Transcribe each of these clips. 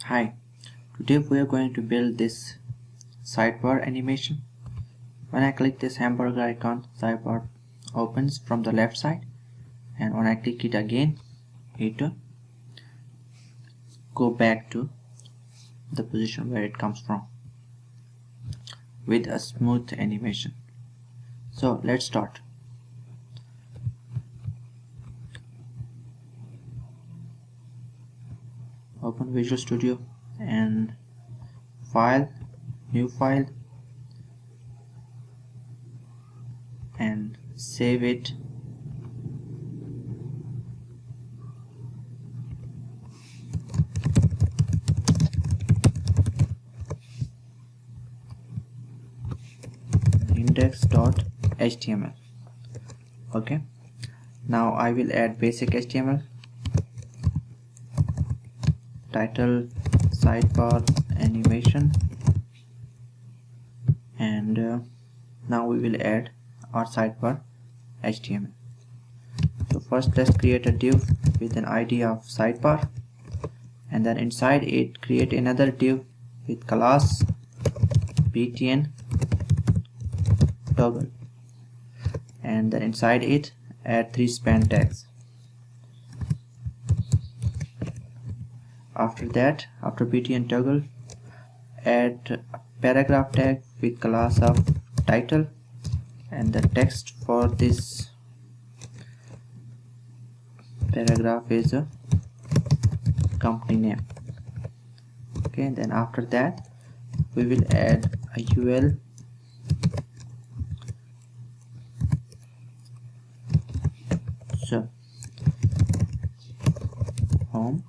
Hi, today we are going to build this sidebar animation. When I click this hamburger icon, sidebar opens from the left side, and when I click it again, it go back to the position where it comes from with a smooth animation. So let's start. Open Visual Studio and File, New File, and save it. Index.html. Okay, now I will add basic HTML. Title sidebar animation, and now we will add our sidebar HTML. So first let's create a div with an ID of sidebar, and then inside it create another div with class btn toggle, and then inside it add 3 span tags. After that, after btn toggle, add a paragraph tag with class of title, and the text for this paragraph is a company name. Okay, then after that we will add a UL so home,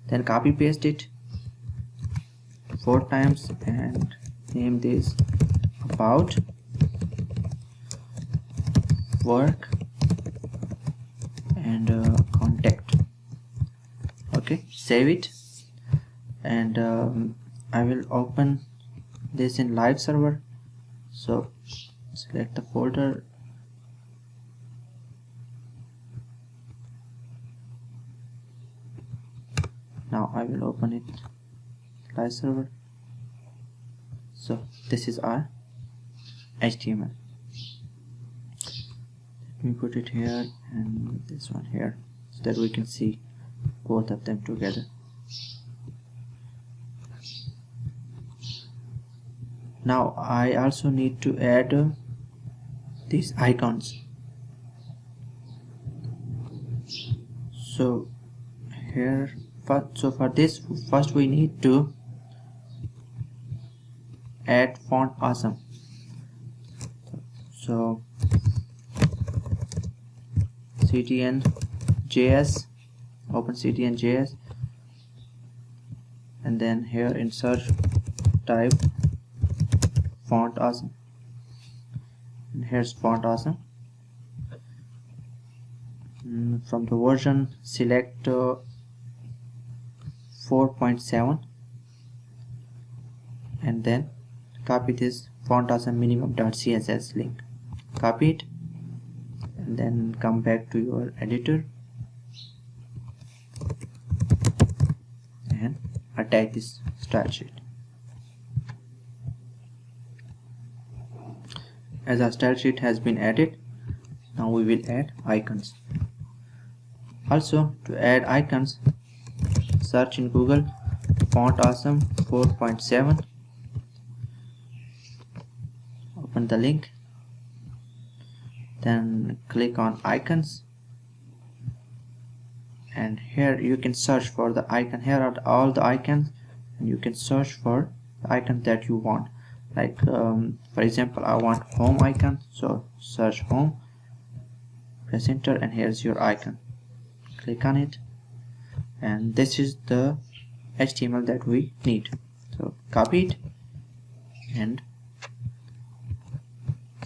then copy paste it 4 times and name this about work and contact. Okay, save it, and I will open this in live server. So select the folder, now I will open it live server. So this is our HTML. Let me put it here and this one here so that we can see both of them together. Now I also need to add these icons. So here for this first we need to add font awesome. So CSS JS, open CSS JS, and then here insert type font awesome, and here's font awesome. From the version select 4.7, and then copy this font awesome minimum.css link, copy it, and then come back to your editor and attach this style sheet. As our style sheet has been added, now we will add icons. Also, to add icons, search in Google font awesome 4.7, open the link, then click on icons, and here you can search for the icon. Here are all the icons, and you can search for the icon that you want. Like for example, I want home icon, so search home, press enter, and here's your icon. Click on it, and this is the HTML that we need. So copy it and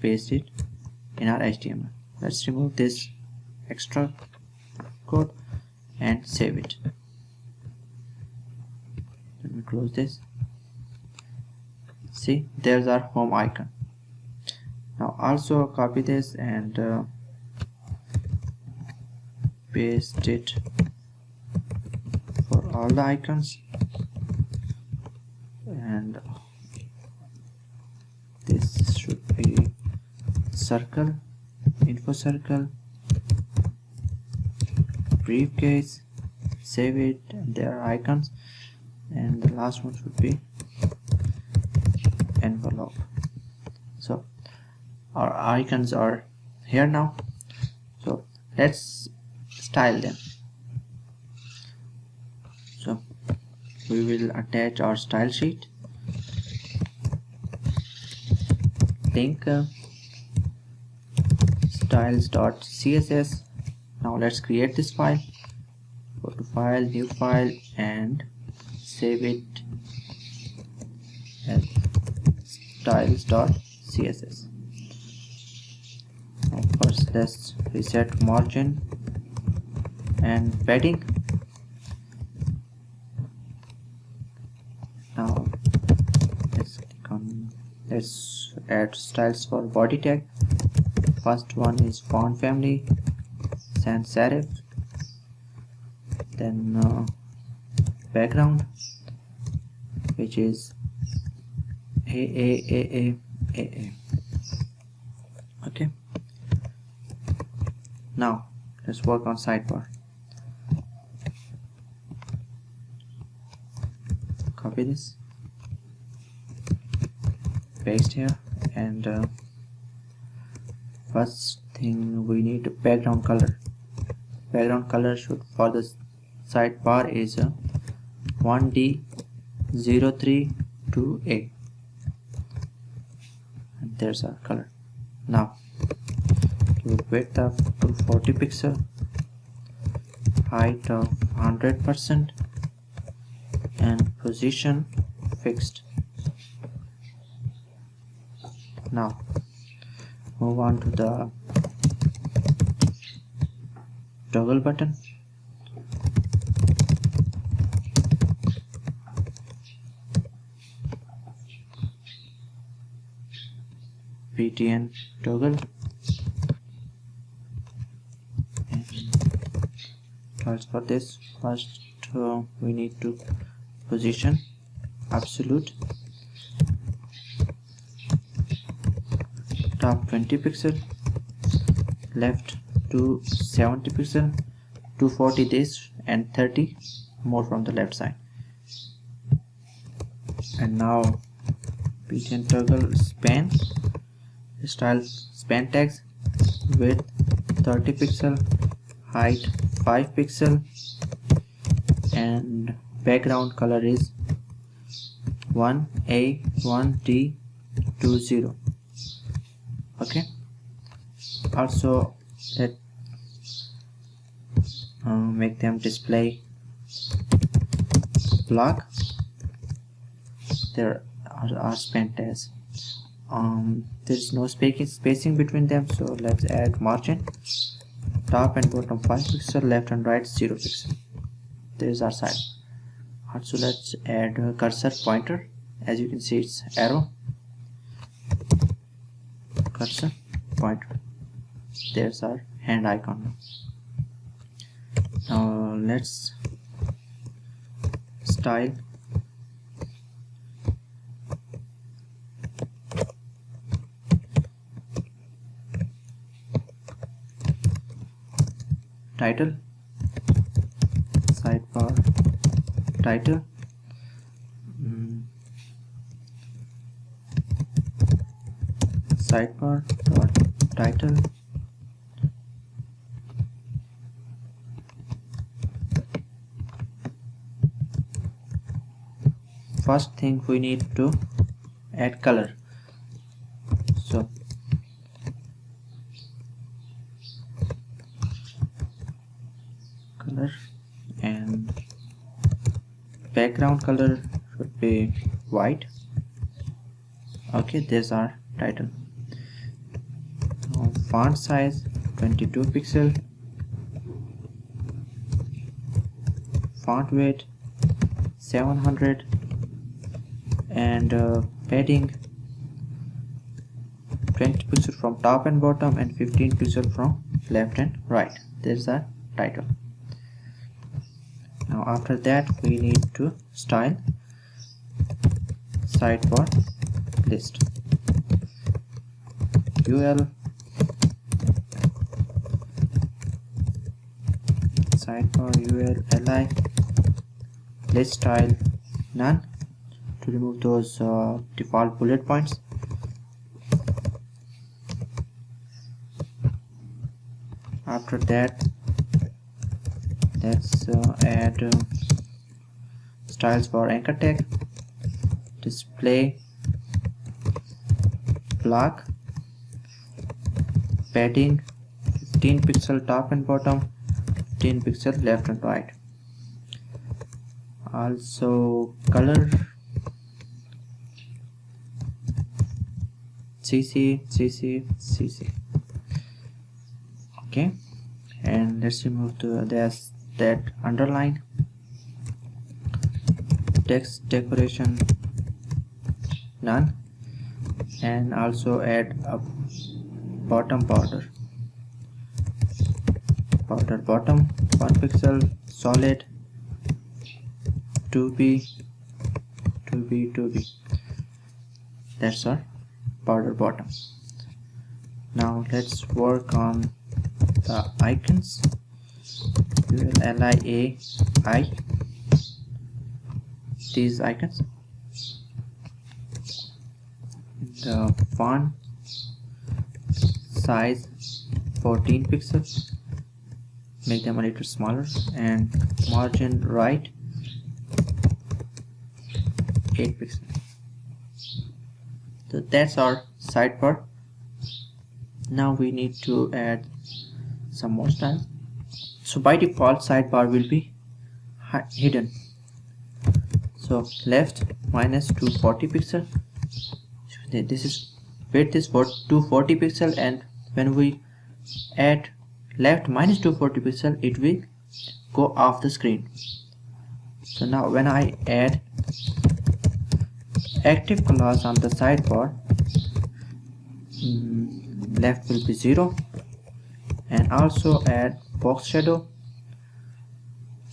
paste it in our HTML. Let's remove this extra code and save it. Let me close this. See, there's our home icon. Now also copy this and paste it for all the icons. and this should be circle, info circle, briefcase, save it, and there are icons, and the last one should be envelope. So our icons are here now, so let's style them. So we will attach our style sheet, link styles.css. Now let's create this file. Go to file, new file, and save it as styles.css. Now first let's reset margin and padding. Now let's add styles for body tag. First one is font family, sans serif, then background, which is AA. Okay, now let's work on sidebar. Copy this, paste here, and first thing we need a background color. Background color should for the sidebar is 1D032A, and there's our color. Now give width of 240 pixel, height of 100%, and position fixed. Now move on to the toggle button. btn toggle, and for this first we need to position absolute, top 20 pixel, left to 70 pixel, 240 this, and 30 more from the left side. And now btn toggle span, style span tags, width 30 pixel, height 5 pixel, and background color is 1A1D20. Okay, also let make them display block. There are span tags. There's no spacing between them, so let's add margin, top and bottom 5 pixel, left and right 0 pixel. There's our side. Also let's add a cursor pointer. As you can see, it's arrow, cursor pointer. There's our hand icon. Now let's style title, sidebar title, sidebar dot title, first thing we need to add color. So color, and background color should be white. Okay, there's our title. Now font size 22 pixel, font weight 700, and padding 20 pixel from top and bottom and 15 pixel from left and right. There's our title. Now after that we need to style sidebar list ul sidebar ul li list style none to remove those default bullet points. After that, let's add styles for anchor tag, display block, padding 15 pixel top and bottom, 15 pixel left and right. Also color CC. Okay, and let's remove that underline, text decoration none, and also add a bottom border bottom 1 pixel solid 2b. That's our border bottom. Now let's work on the icons. LIAI, these icons. The font size 14 pixels, make them a little smaller, and margin right 8 pixels. So that's our sidebar. Now we need to add some more styles. So by default sidebar will be hidden. So left minus 240 pixel. This is width is for 240 pixel, and when we add left minus 240 pixel, it will go off the screen. So now when I add active class on the sidebar, left will be 0, and also add box shadow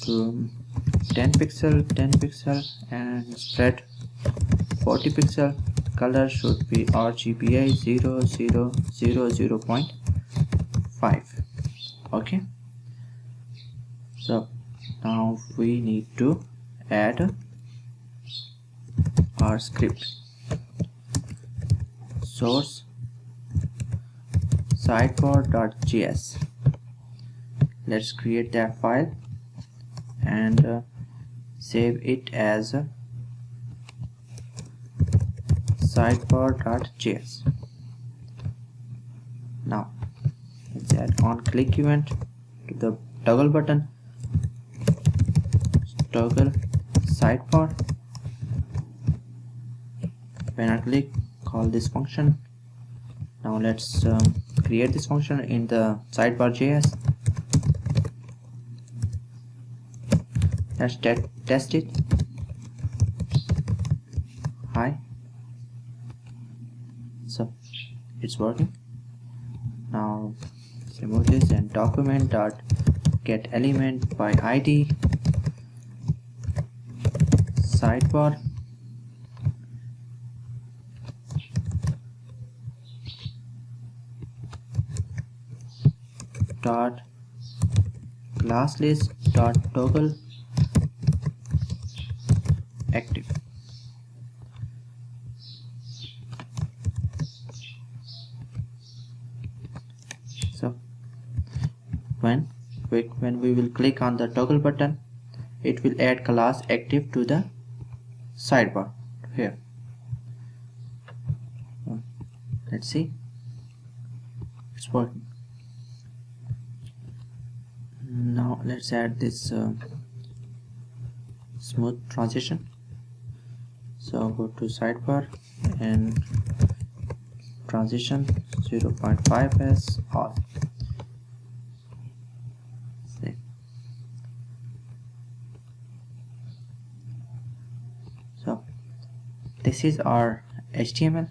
to 10 pixel and spread 40 pixel. Color should be RGBA 0000.5. okay, so now we need to add our script. Source sidebar.js. Let's create that file and save it as sidebar.js. Now let's add on click event to the toggle button, toggle sidebar. When I click, call this function. Now let's create this function in the sidebar.js. Let's test it. Hi. So it's working. Now let's remove this and document dot get element by ID sidebar. Dot class list dot toggle active. So when we will click on the toggle button, it will add class active to the sidebar here. Let's see, it's working. Now let's add this smooth transition. So go to sidebar and transition 0.5 as all. See. So this is our HTML,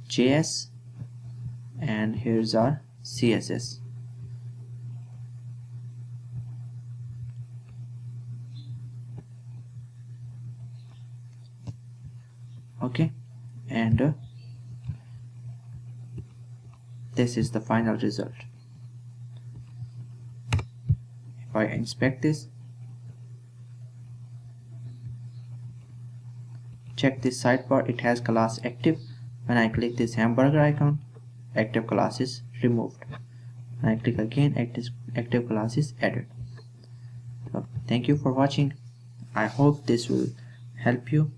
JS, and here's our CSS. Okay, and this is the final result. If I inspect this, check this sidebar, it has class active. When I click this hamburger icon, active class is removed. When I click again, active class is added. So thank you for watching. I hope this will help you.